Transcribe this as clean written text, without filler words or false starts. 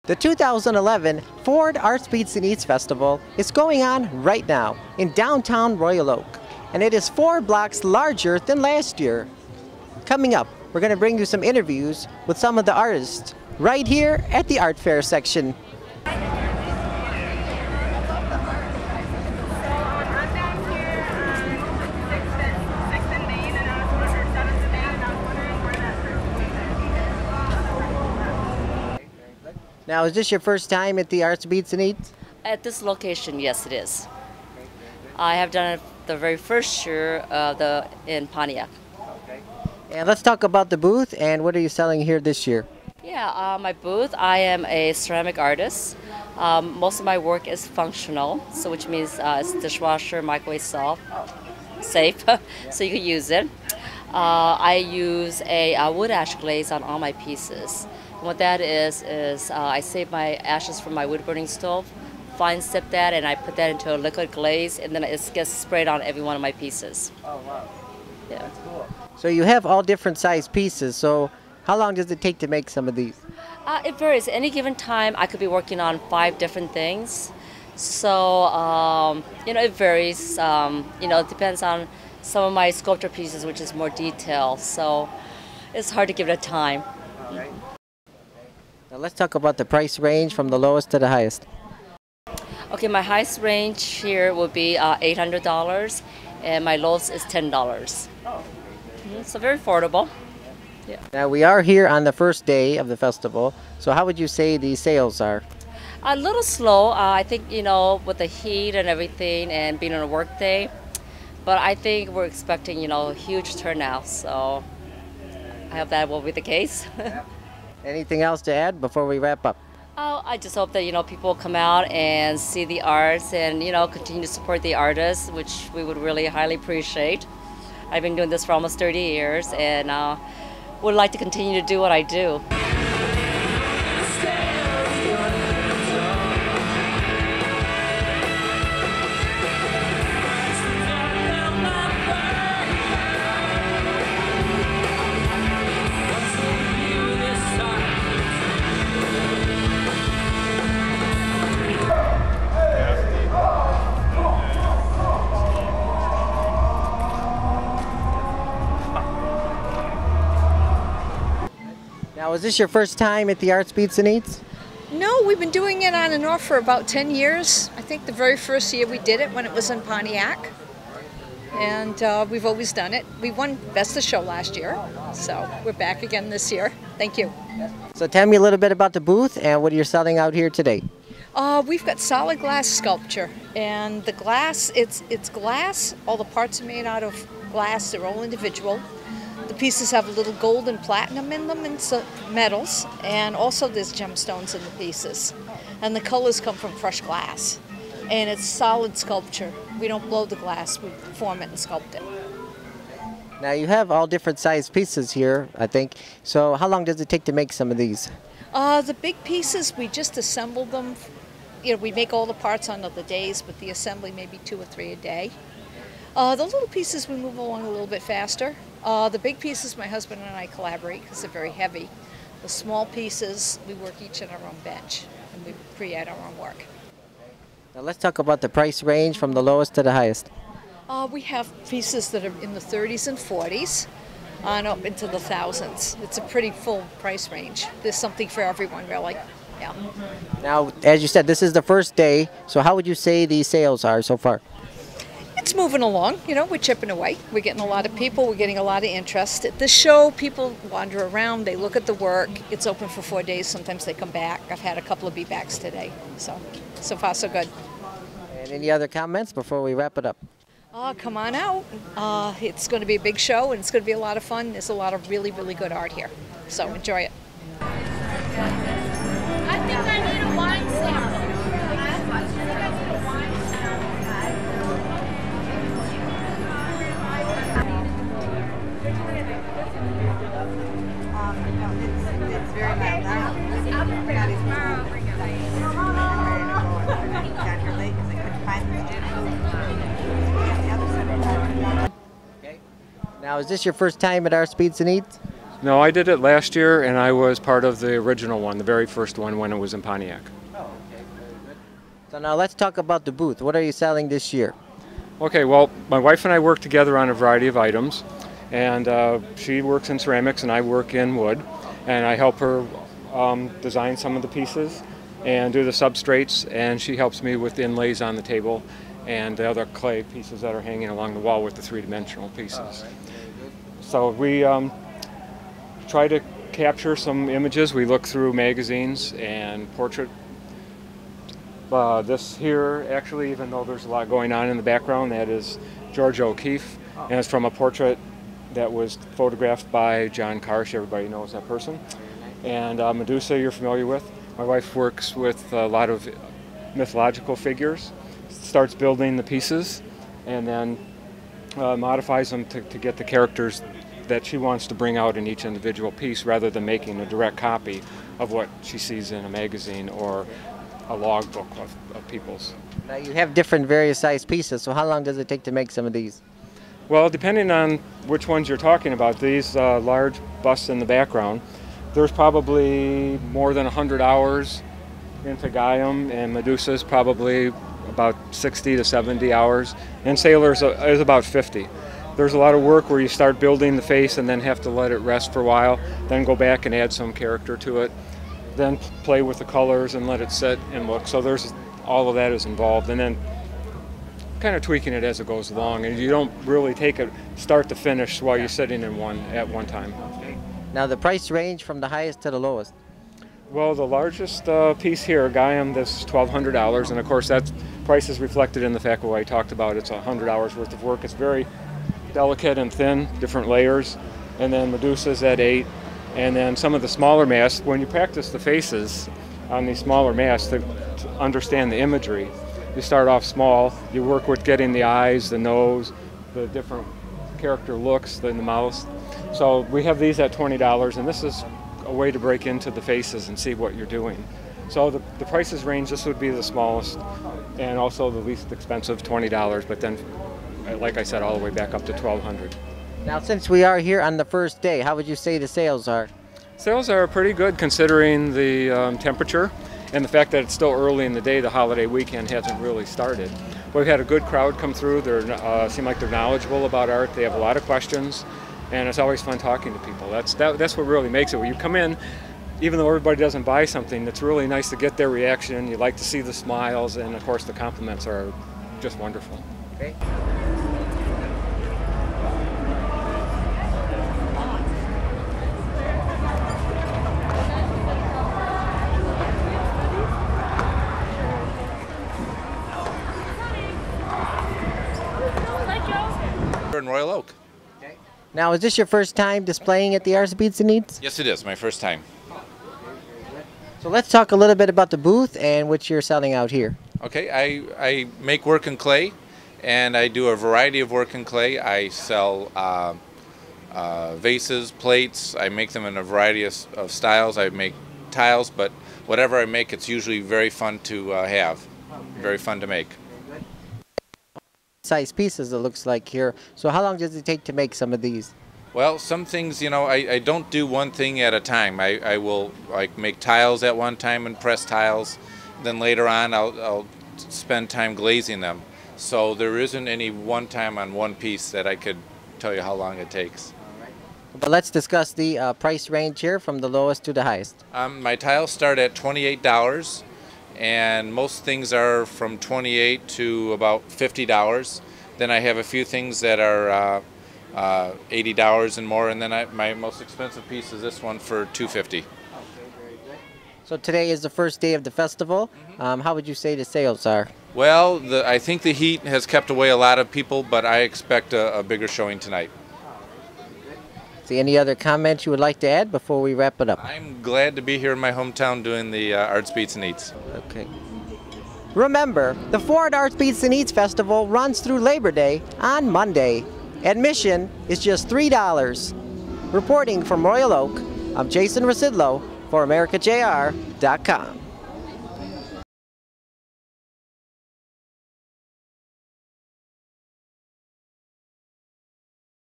The 2011 Ford Arts Beats and Eats Festival is going on right now in downtown Royal Oak, and it is 4 blocks larger than last year. Coming up, we're going to bring you some interviews with some of the artists right here at the art fair section. Now, is this your first time at the Arts Beats and Eats? At this location, yes, it is. I have done it the very first year in Pontiac. Okay. And let's talk about the booth and what are you selling here this year? Yeah, my booth, I am a ceramic artist. Most of my work is functional, so which means it's dishwasher, microwave safe, so you can use it. I use a wood ash glaze on all my pieces. What that is I save my ashes from my wood burning stove, fine sip that, and I put that into a liquid glaze, and then it gets sprayed on every one of my pieces. Oh, wow. Yeah. That's cool. So you have all different size pieces, so how long does it take to make some of these? It varies. Any given time, I could be working on 5 different things. So, it varies. It depends on some of my sculpture pieces, which is more detailed. So it's hard to give it a time. All right. Now let's talk about the price range from the lowest to the highest. Okay, my highest range here would be $800, and my lowest is $10. So very affordable. Yeah. Now we are here on the first day of the festival, so how would you say the sales are? A little slow, I think, with the heat and everything and being on a work day, but I think we're expecting, a huge turnout, so I hope that will be the case. Anything else to add before we wrap up? Oh, I just hope that, people will come out and see the arts and, continue to support the artists, which we would really highly appreciate. I've been doing this for almost 30 years and would like to continue to do what I do. Now, is this your first time at the Arts Beats and Eats? No, we've been doing it on and off for about 10 years. I think the very first year we did it when it was in Pontiac. And we've always done it. We won Best of Show last year, so we're back again this year. Thank you. So tell me a little bit about the booth and what you're selling out here today. We've got solid glass sculpture, and the glass, it's glass. All the parts are made out of glass. They're all individual. The pieces have a little gold and platinum in them and metals, and also there's gemstones in the pieces. And the colors come from crushed glass. And it's solid sculpture. We don't blow the glass, we form it and sculpt it. Now you have all different size pieces here, I think. So how long does it take to make some of these? The big pieces, we just assemble them. We make all the parts on other days, but the assembly maybe 2 or 3 a day. The little pieces we move along a little bit faster. The big pieces my husband and I collaborate because they're very heavy. The small pieces we work each on our own bench and we create our own work. Now let's talk about the price range from the lowest to the highest. We have pieces that are in the 30s and 40s on up into the thousands. It's a pretty full price range. There's something for everyone, really. Yeah. Now, as you said, this is the first day, so how would you say the sales are so far? It's moving along, we're chipping away. We're getting a lot of people, we're getting a lot of interest. At the show, people wander around, they look at the work. It's open for 4 days, sometimes they come back. I've had a couple of be-backs today, so far so good. And any other comments before we wrap it up? Come on out. It's going to be a big show and it's going to be a lot of fun. There's a lot of really, really good art here, so enjoy it. I think I need a wine sample. It's very loud. I'll bring it tomorrow. I'll bring it Okay. Now, is this your first time at Arts Beats and Eats? No, I did it last year, and I was part of the original one, the very first one when it was in Pontiac. Oh, okay, very good. So now let's talk about the booth. What are you selling this year? Okay, well, my wife and I work together on a variety of items, and she works in ceramics and I work in wood, and I help her design some of the pieces and do the substrates, and she helps me with inlays on the table and the other clay pieces that are hanging along the wall with the three-dimensional pieces. So we try to capture some images. We look through magazines and portrait. This here, actually, even though there's a lot going on in the background, that is George O'Keeffe, and it's from a portrait that was photographed by John Karsh. Everybody knows that person. And Medusa, you're familiar with. My wife works with a lot of mythological figures, starts building the pieces, and then modifies them to get the characters that she wants to bring out in each individual piece, rather than making a direct copy of what she sees in a magazine or a logbook of people's. Now you have different various size pieces, so how long does it take to make some of these? Well, depending on which ones you're talking about, these large busts in the background, there's probably more than 100 hours into Gaiam, and Medusa's probably about 60 to 70 hours, and Sailor's is about 50. There's a lot of work where you start building the face and then have to let it rest for a while, then go back and add some character to it, then play with the colors and let it sit and look. So there's all of that is involved, and then kind of tweaking it as it goes along, and you don't really take it start to finish while you're sitting in one at one time. Now the price range from the highest to the lowest. Well, the largest piece here, Gaiam, this is $1,200, and of course that price is reflected in the fact what I talked about. It's 100 hours worth of work. It's very delicate and thin, different layers, and then Medusa's at 8, and then some of the smaller masks. When you practice the faces on these smaller masks to understand the imagery, you start off small. You work with getting the eyes, the nose, the different character looks, then the mouth. So we have these at $20, and this is a way to break into the faces and see what you're doing. So the prices range. This would be the smallest and also the least expensive, $20, but then, like I said, all the way back up to $1,200. Now since we are here on the first day, how would you say the sales are? Sales are pretty good considering the temperature and the fact that it's still early in the day. The holiday weekend hasn't really started. We've had a good crowd come through. They seem like they're knowledgeable about art. They have a lot of questions, and it's always fun talking to people. That's what really makes it. When you come in, even though everybody doesn't buy something, it's really nice to get their reaction. You like to see the smiles, and of course the compliments are just wonderful. Okay. In Royal Oak. Okay. Now, is this your first time displaying at the Arts, Beats and Eats? Yes, it is. My first time. So let's talk a little bit about the booth and what you're selling out here. Okay, I make work in clay, and I do a variety of work in clay. I sell vases, plates. I make them in a variety of styles. I make tiles, but whatever I make, it's usually very fun to have, very fun to make. Size pieces it looks like here. So how long does it take to make some of these? Well, some things, you know, I don't do one thing at a time. I will like make tiles at one time and press tiles. Then later on I'll spend time glazing them. So there isn't any one time on one piece that I could tell you how long it takes. All right. But let's discuss the price range here from the lowest to the highest. My tiles start at $28. And most things are from $28 to about $50. Then I have a few things that are $80 and more, and then my most expensive piece is this one for $250. Okay, very good. So today is the first day of the festival. How would you say the sales are? Well, I think the heat has kept away a lot of people, but I expect a bigger showing tonight. See, any other comments you would like to add before we wrap it up? I'm glad to be here in my hometown doing the Arts, Beats, and Eats. Okay. Remember, the Ford Arts, Beats, and Eats Festival runs through Labor Day on Monday. Admission is just $3. Reporting from Royal Oak, I'm Jason Rzucidlo for AmericaJR.com.